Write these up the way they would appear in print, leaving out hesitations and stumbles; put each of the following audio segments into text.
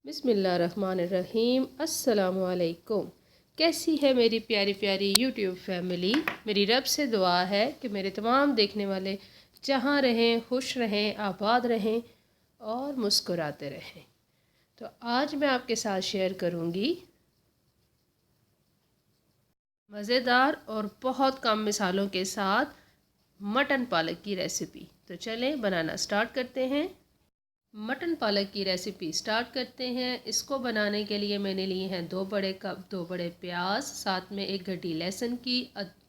बिस्मिल्लाहिर्रहमानिर्रहीम। अस्सलामुअलैकुम। कैसी है मेरी प्यारी प्यारी यूट्यूब फैमिली। मेरी रब से दुआ है कि मेरे तमाम देखने वाले जहाँ रहें, खुश रहें, आबाद रहें और मुस्कुराते रहें। तो आज मैं आपके साथ शेयर करूँगी मज़ेदार और बहुत कम मिसालों के साथ मटन पालक की रेसिपी। तो चलें बनाना स्टार्ट करते हैं। मटन पालक की रेसिपी स्टार्ट करते हैं। इसको बनाने के लिए मैंने लिए हैं 2 बड़े कप 2 बड़े प्याज, साथ में 1 गड्डी लहसुन की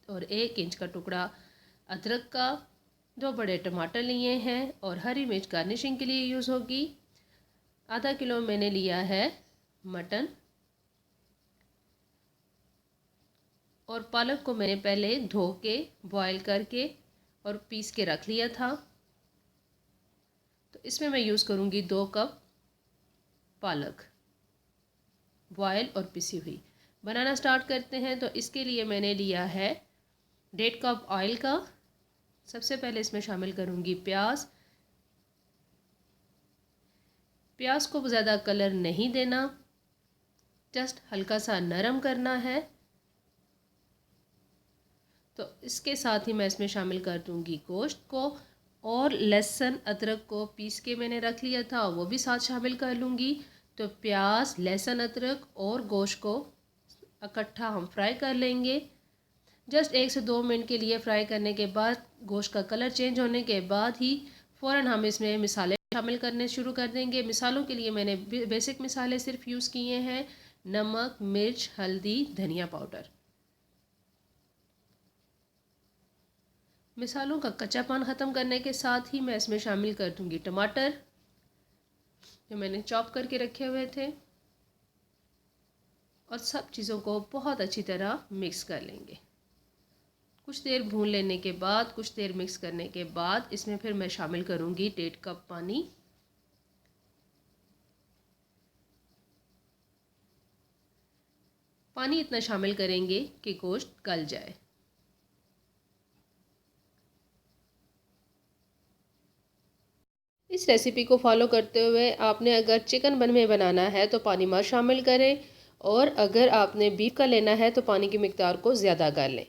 और 1 इंच का टुकड़ा अदरक का, 2 बड़े टमाटर लिए हैं और हरी मिर्च गार्निशिंग के लिए यूज़ होगी। आधा किलो मैंने लिया है मटन और पालक को मैंने पहले धो के बॉयल करके और पीस के रख लिया था। तो इसमें मैं यूज़ करूँगी 2 कप पालक बॉयल और पिसी हुई। बनाना स्टार्ट करते हैं। तो इसके लिए मैंने लिया है 1.5 कप ऑयल का। सबसे पहले इसमें शामिल करूँगी प्याज। प्याज को ज़्यादा कलर नहीं देना, जस्ट हल्का सा नरम करना है। तो इसके साथ ही मैं इसमें शामिल कर दूँगी गोश्त को और लहसुन अदरक को पीस के मैंने रख लिया था, वो भी साथ शामिल कर लूँगी। तो प्याज, लहसुन, अदरक और गोश्त को इकट्ठा हम फ्राई कर लेंगे। जस्ट 1 से 2 मिनट के लिए फ्राई करने के बाद गोश्त का कलर चेंज होने के बाद ही फ़ौरन हम इसमें मिसाले शामिल करने शुरू कर देंगे। मिसालों के लिए मैंने बेसिक मिसाले सिर्फ यूज़ किए हैं, नमक, मिर्च, हल्दी, धनिया पाउडर। मिसालों का कच्चापन ख़त्म करने के साथ ही मैं इसमें शामिल कर दूंगी टमाटर जो मैंने चॉप करके रखे हुए थे और सब चीज़ों को बहुत अच्छी तरह मिक्स कर लेंगे। कुछ देर भून लेने के बाद, कुछ देर मिक्स करने के बाद इसमें फिर मैं शामिल करूँगी 1.5 कप पानी। पानी इतना शामिल करेंगे कि गोश्त गल जाए। इस रेसिपी को फॉलो करते हुए आपने अगर चिकन में बनाना है तो पानी मत शामिल करें और अगर आपने बीफ का लेना है तो पानी की मिकदार को ज़्यादा कर लें।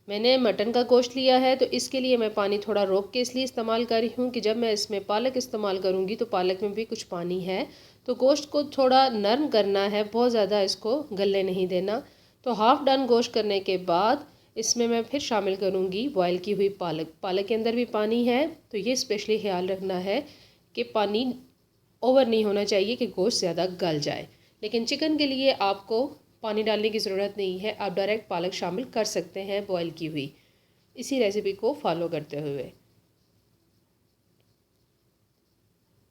मैंने मटन का गोश्त लिया है तो इसके लिए मैं पानी थोड़ा रोक के इसलिए इस्तेमाल कर रही हूँ कि जब मैं इसमें पालक इस्तेमाल करूँगी तो पालक में भी कुछ पानी है, तो गोश्त को थोड़ा नरम करना है, बहुत ज़्यादा इसको गलने नहीं देना। तो हाफ़ डन गोश्त करने के बाद इसमें मैं फिर शामिल करूँगी बॉयल की हुई पालक। पालक के अंदर भी पानी है, तो ये स्पेशली ख्याल रखना है कि पानी ओवर नहीं होना चाहिए कि गोश्त ज़्यादा गल जाए। लेकिन चिकन के लिए आपको पानी डालने की ज़रूरत नहीं है, आप डायरेक्ट पालक शामिल कर सकते हैं बॉयल की हुई, इसी रेसिपी को फॉलो करते हुए।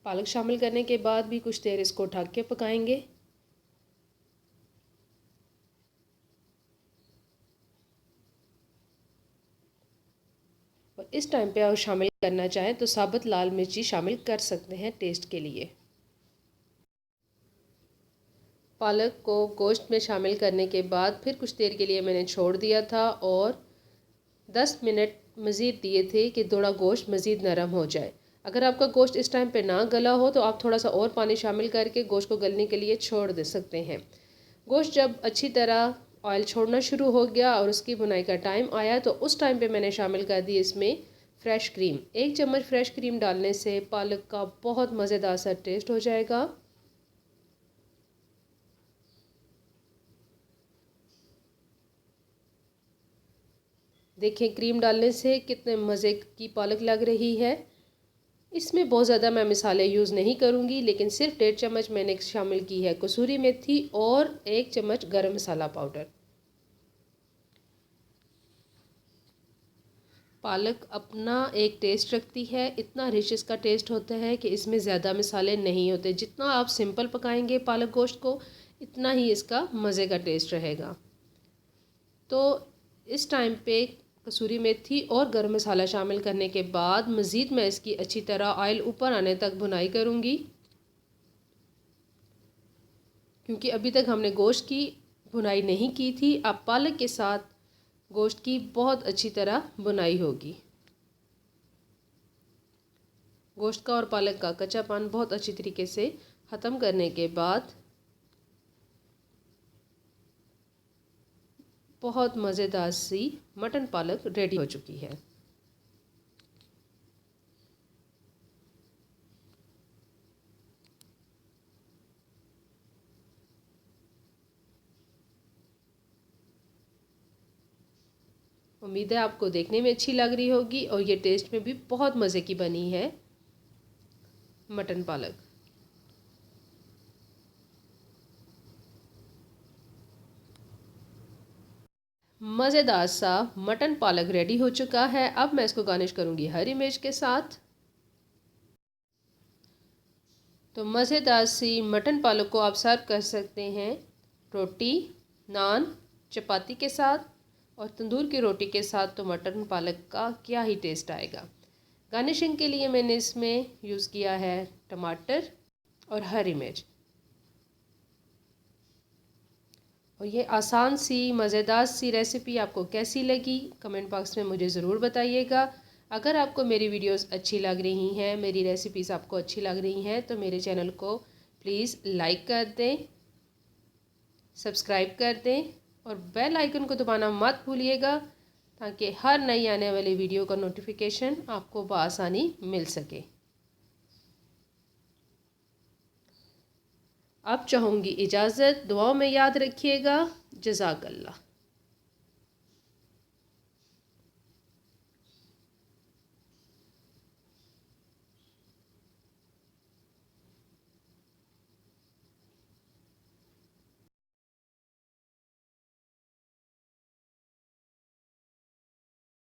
पालक शामिल करने के बाद भी कुछ देर इसको ढक के पकाएंगे। और इस टाइम पे आप शामिल करना चाहें तो साबुत लाल मिर्ची शामिल कर सकते हैं टेस्ट के लिए। पालक को गोश्त में शामिल करने के बाद फिर कुछ देर के लिए मैंने छोड़ दिया था और 10 मिनट मज़ीद दिए थे कि थोड़ा गोश्त मज़ीद नरम हो जाए। अगर आपका गोश्त इस टाइम पे ना गला हो तो आप थोड़ा सा और पानी शामिल करके गोश्त को गलने के लिए छोड़ दे सकते हैं। गोश्त जब अच्छी तरह ऑयल छोड़ना शुरू हो गया और उसकी बुनाई का टाइम आया तो उस टाइम पे मैंने शामिल कर दी इसमें फ़्रेश क्रीम। 1 चम्मच फ़्रेश क्रीम डालने से पालक का बहुत मज़ेदार सा टेस्ट हो जाएगा। देखिए क्रीम डालने से कितने मज़े की पालक लग रही है। इसमें बहुत ज़्यादा मैं मिसाले यूज़ नहीं करूँगी, लेकिन सिर्फ 1.5 चम्मच मैंने शामिल की है कसूरी मेथी और 1 चम्मच गरम मसाला पाउडर। पालक अपना एक टेस्ट रखती है, इतना रिच इसका टेस्ट होता है कि इसमें ज़्यादा मिसाले नहीं होते। जितना आप सिंपल पकाएंगे पालक गोश्त को, इतना ही इसका मज़े का टेस्ट रहेगा। तो इस टाइम पे कसूरी मेथी और गरम मसाला शामिल करने के बाद मज़ीद मैं इसकी अच्छी तरह ऑयल ऊपर आने तक भुनाई करूँगी, क्योंकि अभी तक हमने गोश्त की भुनाई नहीं की थी। अब पालक के साथ गोश्त की बहुत अच्छी तरह भुनाई होगी। गोश्त का और पालक का कच्चापन बहुत अच्छी तरीके से ख़त्म करने के बाद बहुत मज़ेदार सी मटन पालक रेडी हो चुकी है। उम्मीद है आपको देखने में अच्छी लग रही होगी और ये टेस्ट में भी बहुत मज़े की बनी है मटन पालक। मज़ेदार सा मटन पालक रेडी हो चुका है। अब मैं इसको गार्निश करूँगी हरी मिर्च के साथ। तो मज़ेदार सी मटन पालक को आप सर्व कर सकते हैं रोटी, नान, चपाती के साथ और तंदूर की रोटी के साथ। तो मटन पालक का क्या ही टेस्ट आएगा। गार्निशिंग के लिए मैंने इसमें यूज़ किया है टमाटर और हरी मिर्च। और ये आसान सी मज़ेदार सी रेसिपी आपको कैसी लगी कमेंट बॉक्स में मुझे ज़रूर बताइएगा। अगर आपको मेरी वीडियोस अच्छी लग रही हैं, मेरी रेसिपीज़ आपको अच्छी लग रही हैं तो मेरे चैनल को प्लीज़ लाइक कर दें, सब्सक्राइब कर दें और बेल आइकन को दबाना मत भूलिएगा ताकि हर नई आने वाली वीडियो का नोटिफिकेशन आपको बआसानी मिल सके। अब चाहूँगी इजाज़त। दुआओं में याद रखिएगा। जज़ाकल्लाह।